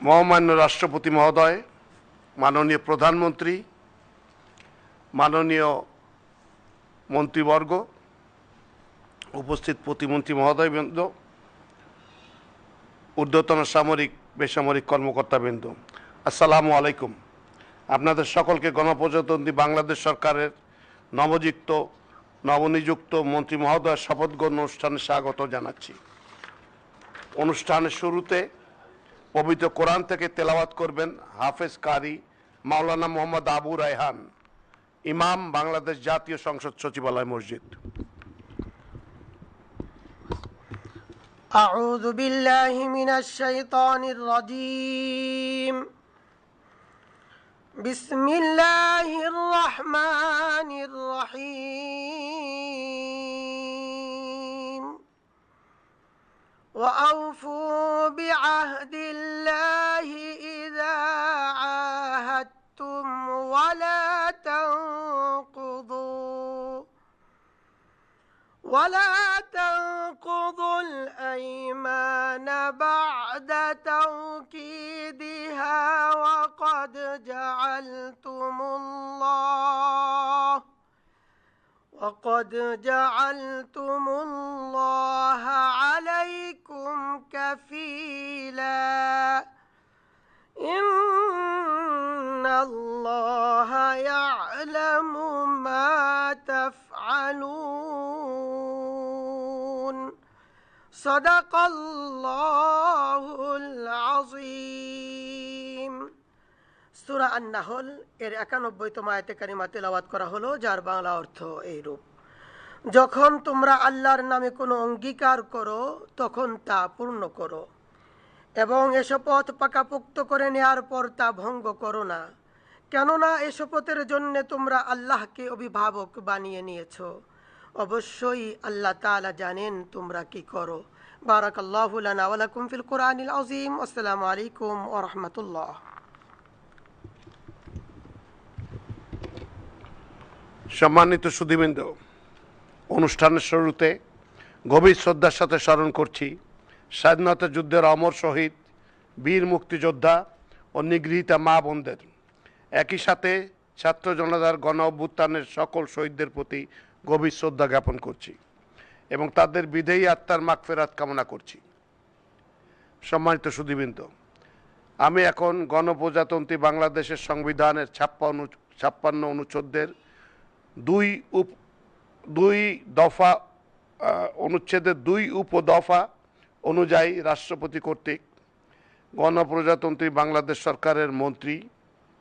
মহামান্য রাষ্ট্রপতি মহোদয়, মাননীয় প্রধানমন্ত্রী, মাননীয় মন্ত্রীবর্গ, উপস্থিত প্রতিমন্ত্রী মহোদয়বৃন্দ, ঊর্ধ্বতন সামরিক বেসামরিক কর্মকর্তাবৃন্দ, আসসালামু আলাইকুম। আপনাদের সকলকে গণপ্রজাতন্ত্রী বাংলাদেশ সরকারের নবনিযুক্ত মন্ত্রী মহোদয়ের শপথ গ্রহণ অনুষ্ঠানে স্বাগত জানাচ্ছি। অনুষ্ঠানের শুরুতে পবিত্র কোরআন থেকে তেলাওয়াত করবেন হাফেজ কারি মাওলানা মোহাম্মদ আবু রায়হান, ইমাম, বাংলাদেশ জাতীয় সংসদ সচিবালয় মসজিদ। أعوذ بالله من الشيطان الرجيم. بسم الله الرحمن الرحيم. وأوفوا بعهد الله إذا عاهدتم ولا تنقضوا الأيمان بعد توكيدها وقد جعلتم الله عليكم كفيلا إن الله يعلم ما تفعلون صدق الله العظيم. সূরা আন-নাহল এর 91তম আয়াতে কারিমা তেলাওয়াত করা হলো, যার বাংলা অর্থ এইরূপ: যখন তোমরা আল্লাহর নামে কোনো অঙ্গীকার করো তখন তা পূর্ণ করো, এবং এ শপথ পাকাপোক্ত করে নেয়ার পর তা ভঙ্গ করো না, কেননা এ শপথের জন্য তোমরা আল্লাহকে অভিভাবক বানিয়ে নিয়েছো। অবশ্যই আল্লাহ তাআলা জানেন তোমরা কি করো। বারাকাল্লাহু লানা ওয়া লাকুম ফিল কুরআনিল আযীম। আসসালামু আলাইকুম ওয়া রাহমাতুল্লাহ। সম্মানিত সুধীবৃন্দ, অনুষ্ঠানের শুরুতে গভীর শ্রদ্ধার সাথে স্মরণ করছি স্বাধীনতা যুদ্ধের অমর শহীদ, বীর মুক্তিযোদ্ধা ও নিগৃহীতা মা বোনদের। একই সাথে ছাত্র জনতার গণ অভ্যুত্থানের সকল শহীদদের প্রতি গভীর শ্রদ্ধা জ্ঞাপন করছি এবং তাদের বিদেয়ী আত্মার মাগফিরাত কামনা করছি। সম্মানিত সুধীবৃন্দ, আমি এখন গণপ্রজাতন্ত্রী বাংলাদেশের সংবিধানের 56 অনুচ্ছেদের অনুচ্ছেদের 2 উপদফা অনুযায়ী রাষ্ট্রপতি কর্তৃক গণপ্রজাতন্ত্রী বাংলাদেশ সরকারের মন্ত্রী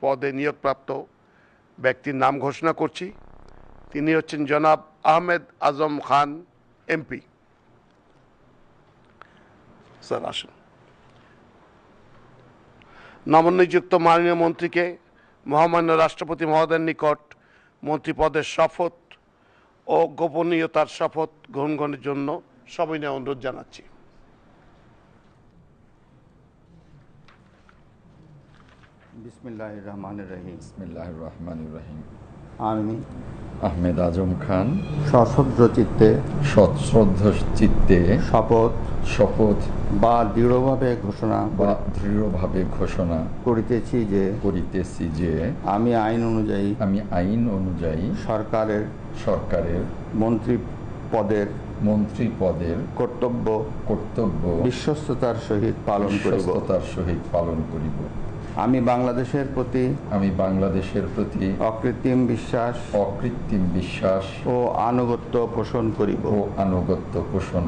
পদে নিয়োগপ্রাপ্ত ব্যক্তির নাম ঘোষণা করছি। তিনি হচ্ছেন জনাব আহমেদ আজম খান, এমপি। স্যার আসুন। নবনিযুক্ত মাননীয় মন্ত্রীকে মহামান্য রাষ্ট্রপতি মহোদয়ের নিকট মন্ত্রী পদের শপথ ও গোপনীয়তার শপথ গ্রহণের জন্য সবিনয় অনুরোধ জানাচ্ছি। বিসমিল্লাহির রহমানির রহিম। বিসমিল্লাহির রহমানির রহিম। আমি আহমেদ আজম খান সশ্রদ্ধ চিত্তে শপথ বা দৃঢ়ভাবে ঘোষণা করিতেছি যে আমি আইন অনুযায়ী সরকারের মন্ত্রী পদের কর্তব্য বিশ্বস্ততার সহিত পালন করিব। আমি বাংলাদেশের প্রতি অকৃত্রিম বিশ্বাস ও আনুগত্য পোষণ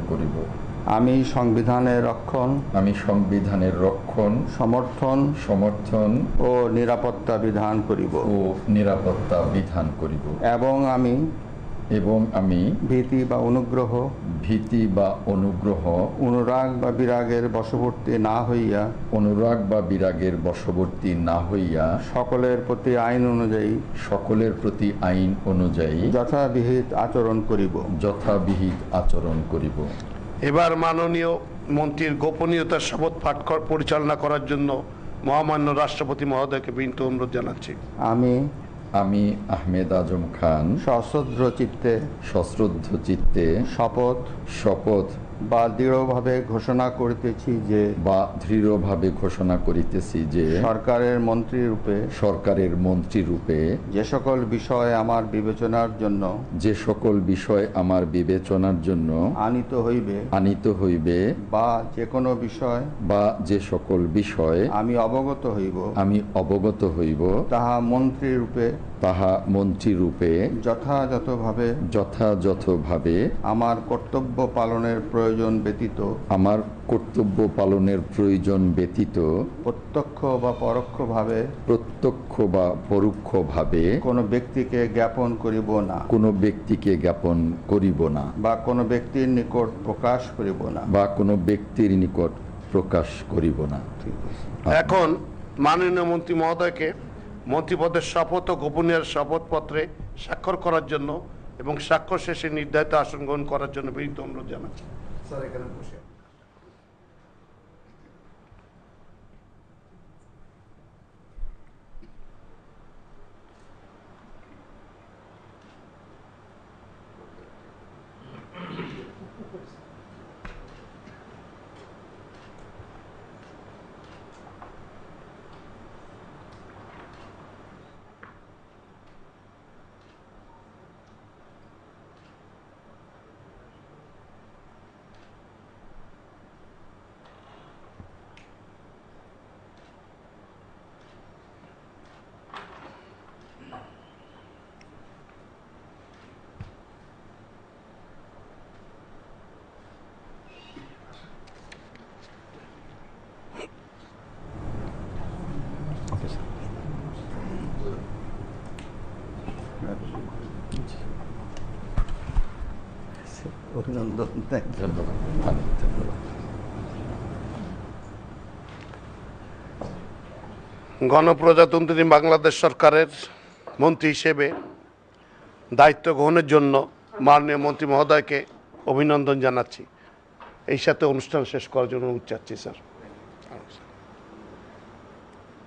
করিব। আমি সংবিধানের রক্ষণ সমর্থন ও নিরাপত্তা বিধান করিব এবং আমি ভীতি বা অনুগ্রহ অনুরাগ বা বিরাগের বশবর্তী না হইয়া সকলের প্রতি আইন অনুযায়ী যথাবিহিত আচরণ করিব। এবার মাননীয় মন্ত্রীর গোপনীয়তার শপথ পাঠ পরিচালনা করার জন্য মহামান্য রাষ্ট্রপতি মহোদয়কে বিনীত অনুরোধ জানাচ্ছি। আমি আহমেদ আজম খান সশ্রদ্ধ চিত্তে শপথ বা দৃঢ়ভাবে ঘোষণা করিতেছি যে সরকারের মন্ত্রী রূপে যে সকল বিষয় আমার বিবেচনার জন্য আনিত হইবে বা যে সকল বিষয় আমি অবগত হইব তাহা মন্ত্রী রূপে যথাযথভাবে আমার কর্তব্য পালনের প্রয়োজন ব্যতীত প্রত্যক্ষ বা পরোক্ষভাবে কোনো ব্যক্তিকে জ্ঞাপন করিব না বা কোনো ব্যক্তির নিকট প্রকাশ করিব না এখন মাননীয় মন্ত্রী মহোদয়কে মন্ত্রীপদের শপথ ও গোপনীয় শপথপত্রে স্বাক্ষর করার জন্য এবং স্বাক্ষর শেষে নির্ধারিত আসন গ্রহণ করার জন্য বিনীত অনুরোধ জানাচ্ছি। স্যার এখানে বসে অভিনন্দন। ধন্যবাদ। গণপ্রজাতন্ত্রী বাংলাদেশ সরকারের মন্ত্রী হিসেবে দায়িত্ব গ্রহণের জন্য মাননীয় মন্ত্রী মহোদয়কে অভিনন্দন জানাচ্ছি। এই সাথে অনুষ্ঠান শেষ করার জন্য অনুরোধ চাচ্ছি স্যার।